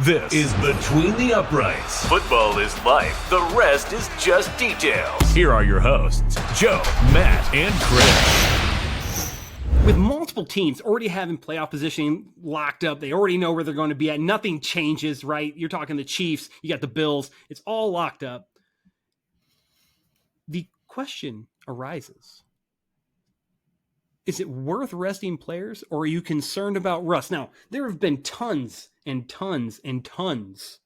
This is Between the Uprights. Football is life. The rest is just details. Here are your hosts, Joe, Matt, and Chris. With multiple teams already having playoff positioning locked up, they already know where they're going to be at. Nothing changes, right? You're talking the Chiefs, you got the Bills. It's all locked up. The question arises. Is it worth resting players, or are you concerned about rust? Now, there have been tons and tons and tons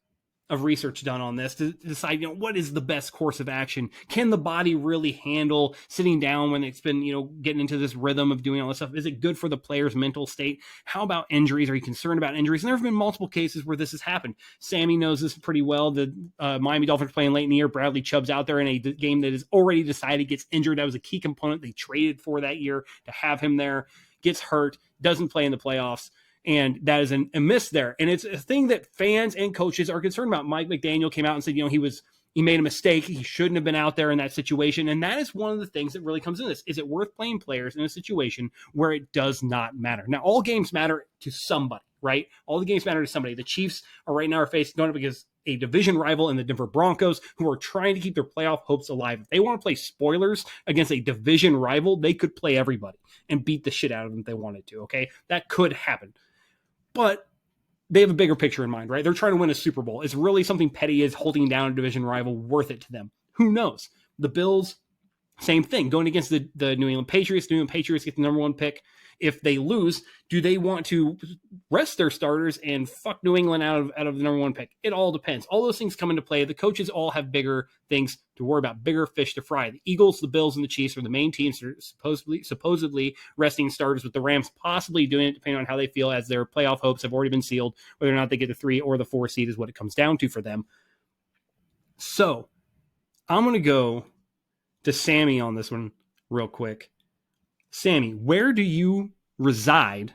of research done on this to decide, what is the best course of action? Can the body really handle sitting down when it's been, getting into this rhythm of doing all this stuff? Is it good for the player's mental state? How about injuries? Are you concerned about injuries? And there have been multiple cases where this has happened. Sammy knows this pretty well. The Miami Dolphins playing late in the year. Bradley Chubb's out there in a game that is already decided, gets injured. That was a key component they traded for that year to have him there. Gets hurt, doesn't play in the playoffs. And that is a miss there. And it's a thing that fans and coaches are concerned about. Mike McDaniel came out and said, he made a mistake. He shouldn't have been out there in that situation. And that is one of the things that really comes in this. Is it worth playing players in a situation where it does not matter? Now, all games matter to somebody, right? All the games matter to somebody. The Chiefs are right now going up against a division rival in the Denver Broncos who are trying to keep their playoff hopes alive. If they want to play spoilers against a division rival, they could play everybody and beat the shit out of them if they wanted to, okay? That could happen. But they have a bigger picture in mind, right? They're trying to win a Super Bowl. Is really something petty as holding down a division rival worth it to them? Who knows? The Bills, same thing. Going against the New England Patriots. The New England Patriots get the number one pick. If they lose, do they want to rest their starters and fuck New England out of the number one pick? It all depends. All those things come into play. The coaches all have bigger things to worry about, bigger fish to fry. The Eagles, the Bills, and the Chiefs are the main teams that are supposedly resting starters, with the Rams possibly doing it depending on how they feel, as their playoff hopes have already been sealed. Whether or not they get the 3 or the 4 seed is what it comes down to for them. So I'm going to go to Sammy on this one real quick. Sammy, where do you reside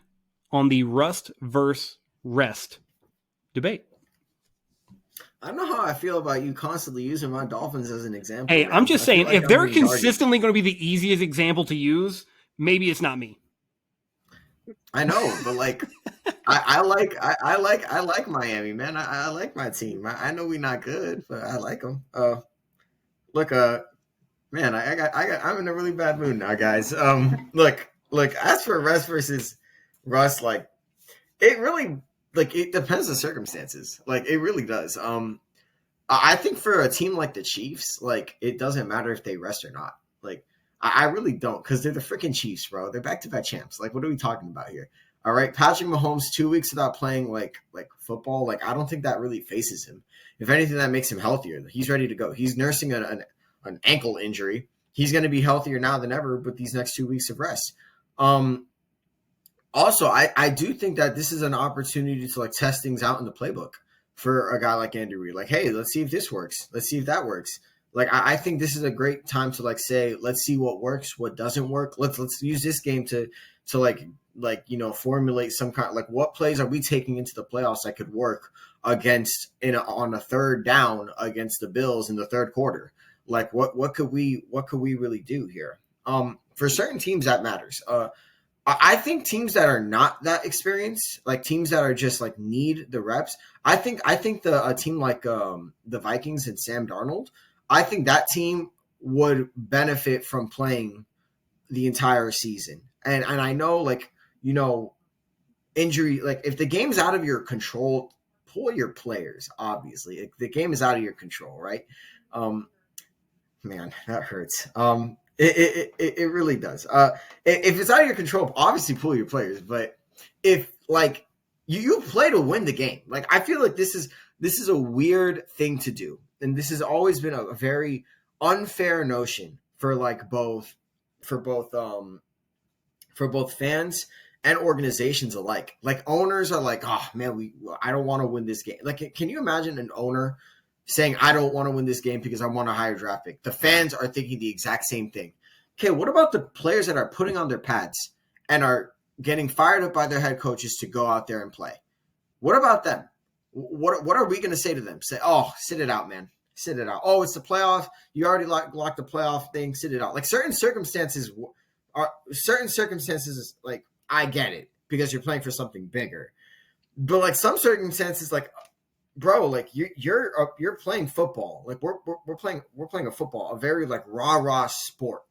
on the rust versus rest debate? I don't know how I feel about you constantly using my Dolphins as an example. Hey, man. I'm just saying, if they're consistently argued. going to be the easiest example to use, maybe it's not me. I know, but I like Miami, man. I like my team. I know we're not good, but I like them. Man, I'm in a really bad mood now, guys. Look, as for rest versus rust, it really, it depends on circumstances. It really does. I think for a team like the Chiefs, it doesn't matter if they rest or not. I really don't, because they're the freaking Chiefs, bro. They're back-to-back champs. What are we talking about here? All right, Patrick Mahomes, 2 weeks without playing football. I don't think that really faces him. If anything, that makes him healthier. He's ready to go. He's nursing an ankle injury. He's going to be healthier now than ever with these next 2 weeks of rest. Also, I do think that this is an opportunity to test things out in the playbook for a guy like Andy Reid. Hey, let's see if this works. Let's see if that works. I think this is a great time to say, let's see what works, what doesn't work. Let's use this game to formulate some kind what plays are we taking into the playoffs that could work against on a third down against the Bills in the third quarter. What could we really do here? For certain teams that matters. I think teams that are not that experienced, teams that are just need the reps. I think a team like the Vikings and Sam Darnold, I think that team would benefit from playing the entire season. And I know injury, if the game's out of your control, pull your players. Obviously, if the game is out of your control, right? Man, that hurts. It really does. If it's out of your control, obviously pull your players. But if you play to win the game, I feel this is a weird thing to do, and this has always been a very unfair notion for both fans and organizations alike. Owners are oh man, I don't want to win this game. Can you imagine an owner saying, I don't want to win this game because I want a higher draft pick? The fans are thinking the exact same thing. Okay, what about the players that are putting on their pads and are getting fired up by their head coaches to go out there and play? What about them? What are we going to say to them? Say, oh, sit it out, man. Sit it out. Oh, it's the playoff. You already locked the playoff thing. Sit it out. Certain circumstances, I get it because you're playing for something bigger. But some circumstances, bro, like you're playing football. Like we're playing a football, a very like rah sport,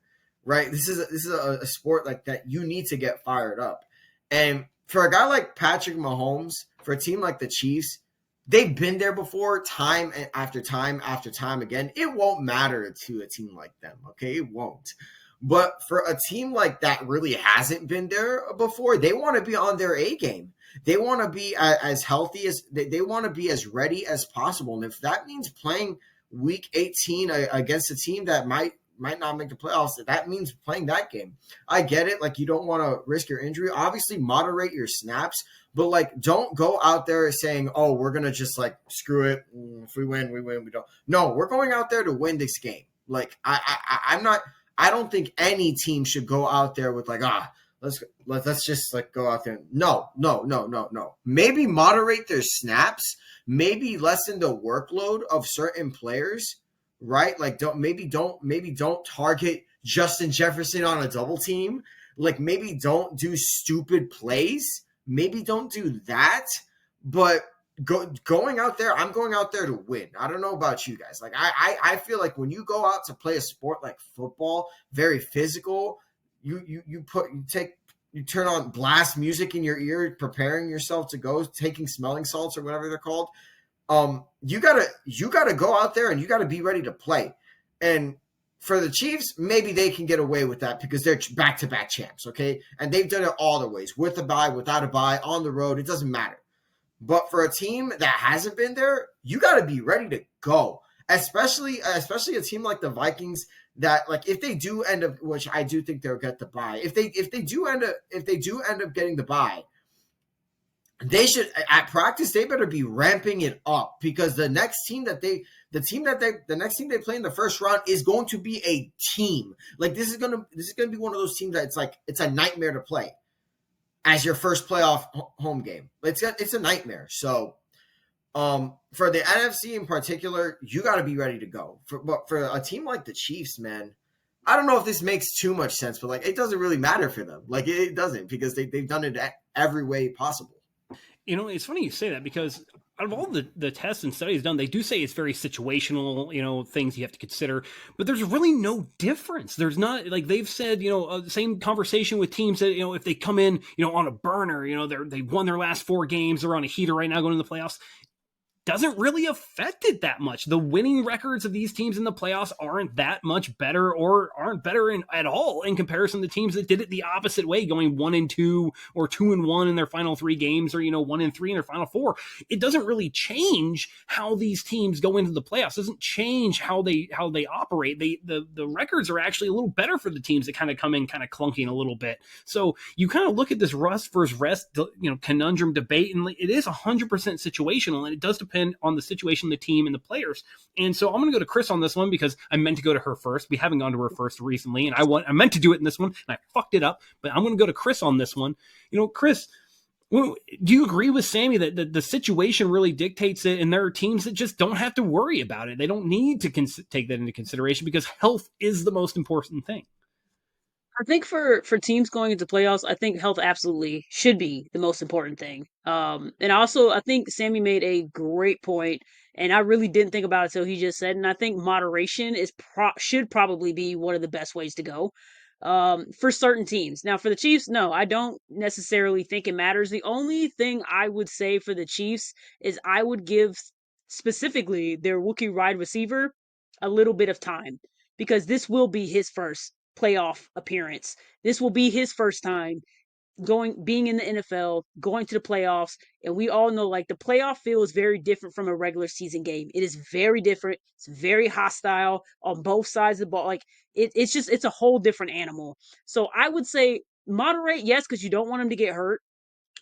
right? This is a sport like that you need to get fired up. And for a guy like Patrick Mahomes, for a team like the Chiefs, they've been there before, time after time after time again. It won't matter to a team like them, okay? It won't. But for a team like that really hasn't been there before, they want to be on their A game. They want to be as healthy as they want to be as ready as possible. And if that means playing week 18 against a team that might not make the playoffs, that means playing that game. I get it. Like, you don't want to risk your injury. Obviously, moderate your snaps, but like, don't go out there saying, "Oh, we're gonna just like screw it. If we win, we win. We don't." No, we're going out there to win this game. Like, I'm not. I don't think any team should go out there with like, let's just like go out there. No. Maybe moderate their snaps. Maybe lessen the workload of certain players, right? Like, don't target Justin Jefferson on a double team. Like, maybe don't do stupid plays. Maybe don't do that. But going out there, I'm going out there to win. I don't know about you guys. Like, I feel like when you go out to play a sport like football, very physical, you turn on blast music in your ear, preparing yourself to go, taking smelling salts or whatever they're called. You gotta go out there and you gotta be ready to play. And for the Chiefs, maybe they can get away with that because they're back-to-back champs, okay? And they've done it all the ways, with a bye, without a bye, on the road. It doesn't matter. But for a team that hasn't been there, you got to be ready to go. Especially a team like the Vikings that, like, if they do end up, which I do think they'll get the bye. If they do end up getting the bye, they should, at practice, they better be ramping it up, because the next team they play in the first round is going to be a team. Like, this is gonna be one of those teams that it's a nightmare to play as your first playoff home game. It's a nightmare. So, for the NFC in particular, you got to be ready to go. But for a team like the Chiefs, man, I don't know if this makes too much sense, but like, it doesn't really matter for them. Like, it doesn't, because they've done it every way possible. You know, it's funny you say that, because out of all the tests and studies done, they do say it's very situational, you know, things you have to consider, but there's really no difference. There's not, like they've said, you know, the same conversation with teams that, you know, if they come in, you know, on a burner, you know, they've won their last 4 games, they're on a heater right now going to the playoffs, doesn't really affect it that much. The winning records of these teams in the playoffs aren't that much better, or aren't better at all in comparison to teams that did it the opposite way, going 1-2 or 2-1 in their final 3 games, or, you know, 1-3 in their final 4. It doesn't really change how these teams go into the playoffs. It doesn't change how they operate. The records are actually a little better for the teams that kind of come in kind of clunking a little bit. So you kind of look at this rust versus rest, you know, conundrum debate, and it is 100% situational, and it does depend on the situation, the team, and the players. And so I'm going to go to Chris on this one, because I meant to go to her first. We haven't gone to her first recently, and I meant to do it in this one, and I fucked it up. But I'm going to go to Chris on this one. You know, Chris, do you agree with Sammy that the situation really dictates it, and there are teams that just don't have to worry about it? They don't need to take that into consideration, because health is the most important thing. I think for teams going into playoffs, I think health absolutely should be the most important thing. And also, I think Sammy made a great point, and I really didn't think about it until he just said. And I think moderation should probably be one of the best ways to go for certain teams. Now, for the Chiefs, no, I don't necessarily think it matters. The only thing I would say for the Chiefs is I would give specifically their rookie wide receiver a little bit of time, because this will be his first playoff appearance. This will be his first time being in the NFL, going to the playoffs, and we all know, like, the playoff feel is very different from a regular season game. It is very different. It's very hostile on both sides of the ball. Like, it's a whole different animal. So I would say moderate, yes, because you don't want him to get hurt,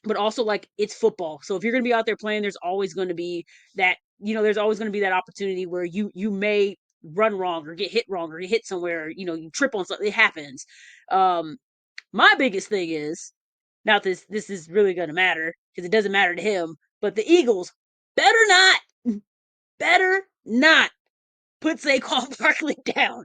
but also, like, it's football. So if you're going to be out there playing, there's always going to be that, you know, there's always going to be that opportunity where you may run wrong or get hit wrong or hit somewhere, you know, you trip on something. It happens. My biggest thing is, now this is really going to matter because it doesn't matter to him, but the Eagles better not put Saquon Barkley down.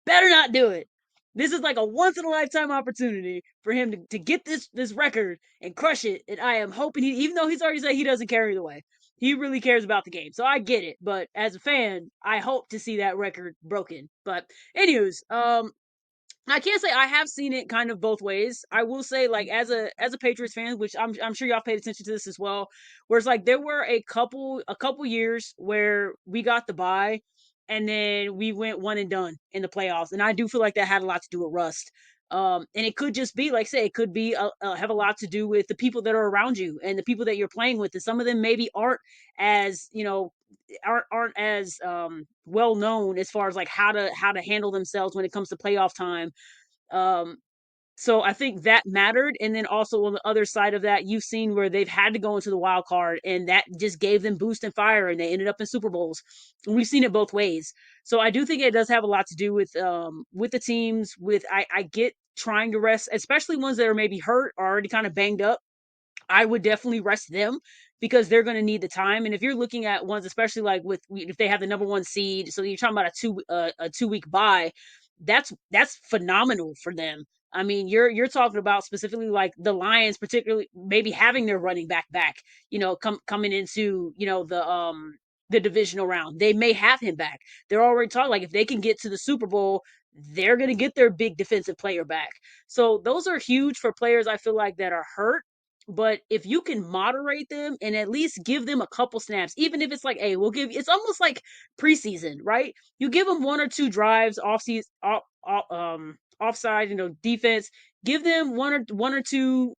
Better not do it. This is like a once in a lifetime opportunity for him to get this record and crush it. And I am hoping even though he's already said he doesn't carry the way, he really cares about the game. So I get it. But as a fan, I hope to see that record broken. But anyways, I can't say I have seen it kind of both ways. I will say, like, as a Patriots fan, which I'm sure y'all paid attention to this as well, where it's like there were a couple years where we got the bye, and then we went one and done in the playoffs, and I do feel like that had a lot to do with rust. And it could just be, like I say, it could be have a lot to do with the people that are around you and the people that you're playing with, and some of them maybe aren't as aren't as well known as far as like how to handle themselves when it comes to playoff time. um so I think that mattered. And then also on the other side of that, you've seen where they've had to go into the wild card and that just gave them boost and fire and they ended up in Super Bowls. And we've seen it both ways. So I do think it does have a lot to do with the teams. I get trying to rest, especially ones that are maybe hurt or already kind of banged up. I would definitely rest them because they're going to need the time. And if you're looking at ones, especially like with if they have the number one seed, so you're talking about a 2 week bye, that's phenomenal for them. I mean, you're talking about specifically like the Lions, particularly maybe having their running back, coming into the divisional round. They may have him back. They're already talking like if they can get to the Super Bowl, they're going to get their big defensive player back. So those are huge for players I feel like that are hurt. But if you can moderate them and at least give them a couple snaps, even if it's like, hey, we'll give you, it's almost like preseason, right? You give them one or two drives off season, offside, defense. Give them one or two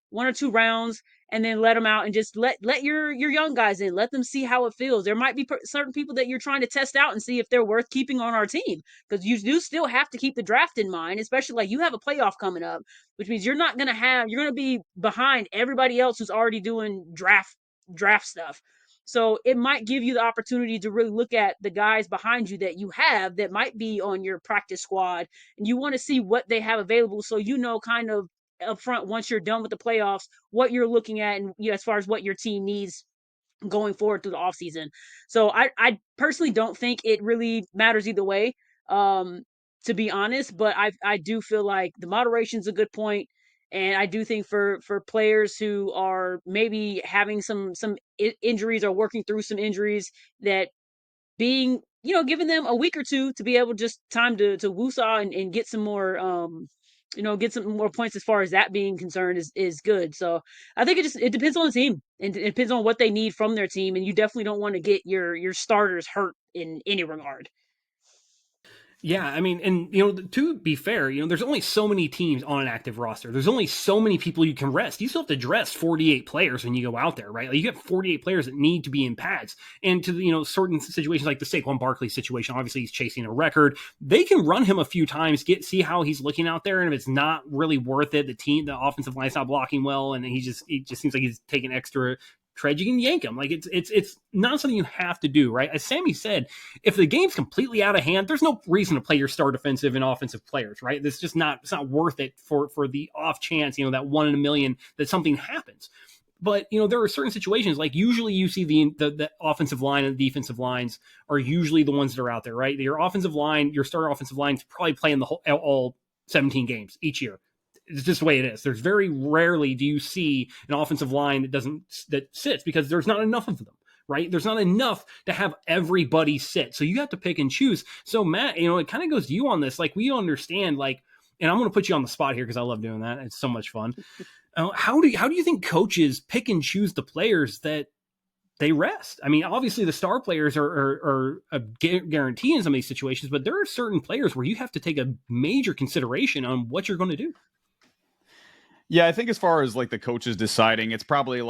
rounds, and then let them out and just let your young guys in. Let them see how it feels. There might be certain people that you're trying to test out and see if they're worth keeping on our team, because you do still have to keep the draft in mind, especially like you have a playoff coming up, which means you're going to be behind everybody else who's already doing draft stuff. So it might give you the opportunity to really look at the guys behind you that you have that might be on your practice squad, and you want to see what they have available, so kind of up front, once you're done with the playoffs, what you're looking at, and as far as what your team needs going forward through the offseason. So I personally don't think it really matters either way, to be honest, but I do feel like the moderation's a good point. And I do think for players who are maybe having some injuries or working through some injuries, that being, giving them a week or two to be able just time to woosah and get some more get some more points as far as that being concerned is good. So I think it depends on the team, and it depends on what they need from their team, and you definitely don't want to get your starters hurt in any regard. Yeah, I mean, and to be fair, there's only so many teams on an active roster. There's only so many people you can rest. You still have to dress 48 players when you go out there, right? Like, you have 48 players that need to be in pads. And to certain situations like the Saquon Barkley situation, obviously he's chasing a record. They can run him a few times, see how he's looking out there, and if it's not really worth it, the offensive line's not blocking well, and it just seems like he's taking extra tread, you can yank him. Like, it's not something you have to do, right? As Sammy said, if the game's completely out of hand, there's no reason to play your star defensive and offensive players, right? It's not worth it for the off chance, that 1 in a million that something happens. But there are certain situations, like usually you see the offensive line and the defensive lines are usually the ones that are out there, right? Your offensive line, your starter offensive line is probably playing all 17 games each year. It's just the way it is. There's very rarely do you see an offensive line that sits, because there's not enough of them, right? There's not enough to have everybody sit. So you have to pick and choose. So Matt, it kind of goes to you on this. Like, we understand, like, and I'm going to put you on the spot here because I love doing that. It's so much fun. How do you think coaches pick and choose the players that they rest? I mean, obviously the star players are a guarantee in some of these situations, but there are certain players where you have to take a major consideration on what you're going to do. Yeah, I think as far as like the coaches deciding, it's probably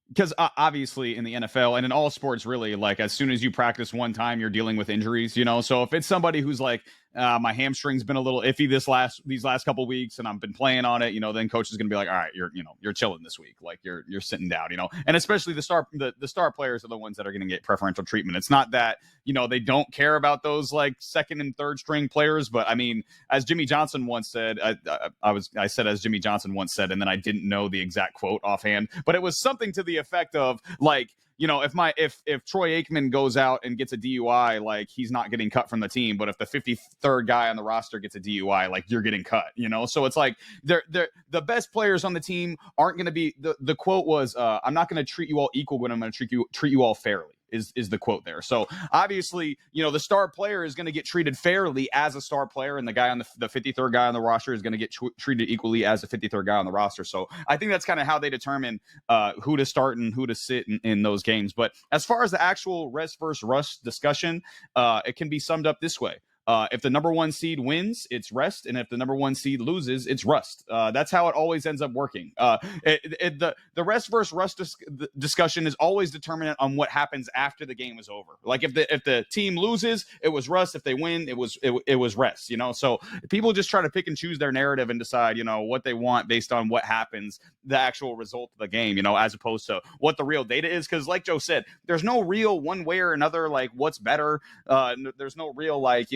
because obviously in the NFL and in all sports, really, like, as soon as you practice one time, you're dealing with injuries, So if it's somebody who's like, my hamstring's been a little iffy these last couple weeks, and I've been playing on it, then coach is going to be like, all right, you're chilling this week, like you're sitting down, and especially the star players are the ones that are going to get preferential treatment. It's not that they don't care about those like second and third string players, but I mean, as Jimmy Johnson once said, I said as Jimmy Johnson once said, and then I didn't know the exact quote offhand, but it was something to the effect of like, if Troy Aikman goes out and gets a DUI, like he's not getting cut from the team, but if the 53rd guy on the roster gets a DUI, like you're getting cut, So it's like the best players on the team aren't going to be. The quote was, "I'm not going to treat you all equal, but I'm going to treat you all fairly." Is the quote there. So obviously, the star player is going to get treated fairly as a star player, and the guy on the 53rd guy on the roster is going to get treated equally as the 53rd guy on the roster. So I think that's kind of how they determine who to start and who to sit in those games. But as far as the actual rest versus rust discussion, it can be summed up this way. If the number 1 seed wins, it's rest, and if the number 1 seed loses, it's rust. That's how it always ends up working. The rest versus rust discussion is always determinant on what happens after the game is over. Like if the team loses, it was rust. If they win, it was rest. So people just try to pick and choose their narrative and decide what they want based on what happens, the actual result of the game. As opposed to what the real data is. Because like Joe said, there's no real one way or another like what's better. There's no real like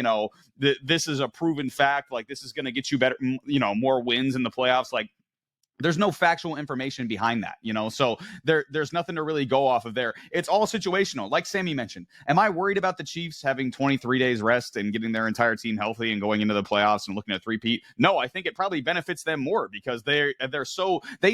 this is a proven fact, like this is going to get you better, more wins in the playoffs. Like there's no factual information behind that, so there's nothing to really go off of there. It's all situational. Like Sammy mentioned, am I worried about the Chiefs having 23 days rest and getting their entire team healthy and going into the playoffs and looking at three-peat? No, I think it probably benefits them more because they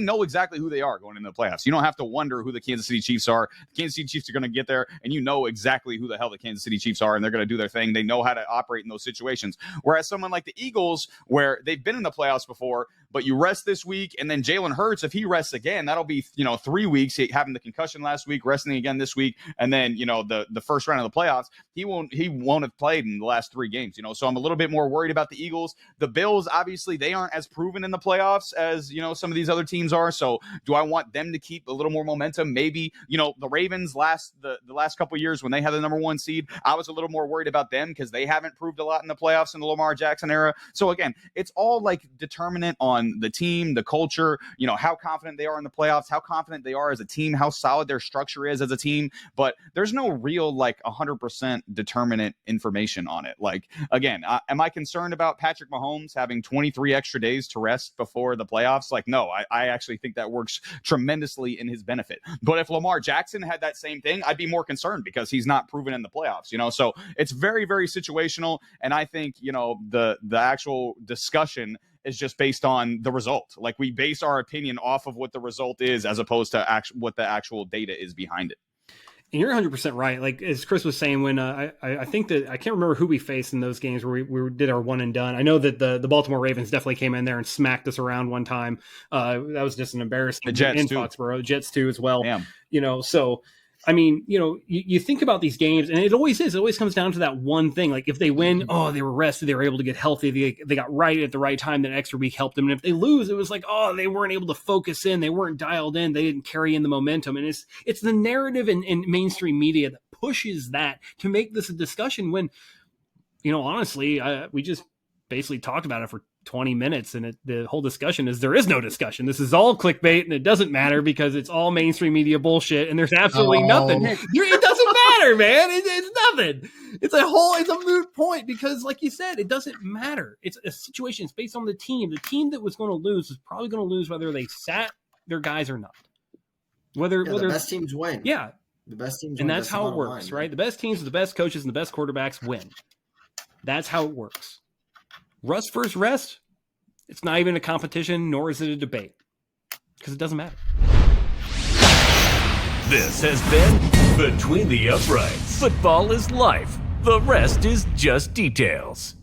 know exactly who they are going into the playoffs. You don't have to wonder who the Kansas City Chiefs are. The Kansas City Chiefs are going to get there, and exactly who the hell the Kansas City Chiefs are, and they're going to do their thing. They know how to operate in those situations. Whereas someone like the Eagles, where they've been in the playoffs before, but you rest this week, and then Jalen Hurts, if he rests again, that'll be 3 weeks. Having the concussion last week, resting again this week, and then the first round of the playoffs, he won't have played in the last 3 games. So I'm a little bit more worried about the Eagles. The Bills, obviously, they aren't as proven in the playoffs as some of these other teams are. So do I want them to keep a little more momentum? Maybe the Ravens the last couple of years when they had the number 1 seed, I was a little more worried about them because they haven't proved a lot in the playoffs in the Lamar Jackson era. So again, it's all like determinant on the team, the culture, how confident they are in the playoffs, how confident they are as a team, how solid their structure is as a team. But there's no real 100% determinant information on it. Like, again, am I concerned about Patrick Mahomes having 23 extra days to rest before the playoffs? Like, no, I actually think that works tremendously in his benefit. But if Lamar Jackson had that same thing, I'd be more concerned because he's not proven in the playoffs, so it's very, very situational. And I think, the actual discussion is just based on the result. Like we base our opinion off of what the result is as opposed to what the actual data is behind it. And you're 100% right. Like as Chris was saying, when I think that I can't remember who we faced in those games where we did our one and done. I know that the Baltimore Ravens definitely came in there and smacked us around one time. That was just an embarrassing. The Jets in too. Foxborough, Jets too as well. Damn. So I mean, you think about these games, and it always comes down to that one thing. Like if they win, they were rested, they were able to get healthy, they got right at the right time. That extra week helped them. And if they lose, it was like, they weren't able to focus in, they weren't dialed in, they didn't carry in the momentum. And it's the narrative in mainstream media that pushes that to make this a discussion. When, honestly, we just basically talked about it for 20 minutes, and the whole discussion is there is no discussion. This is all clickbait, and it doesn't matter because it's all mainstream media bullshit, and there's absolutely nothing. It doesn't matter, man. It's nothing. It's a moot point because, like you said, it doesn't matter. It's a situation. It's based on the team. The team that was going to lose is probably going to lose whether they sat their guys or not. Whether the best teams win. Yeah, the best teams and win. that's how it works, right? The best teams with the best coaches and the best quarterbacks win. That's how it works. Rust versus rest, it's not even a competition, nor is it a debate, because it doesn't matter. This has been Between the Uprights. Football is life. The rest is just details.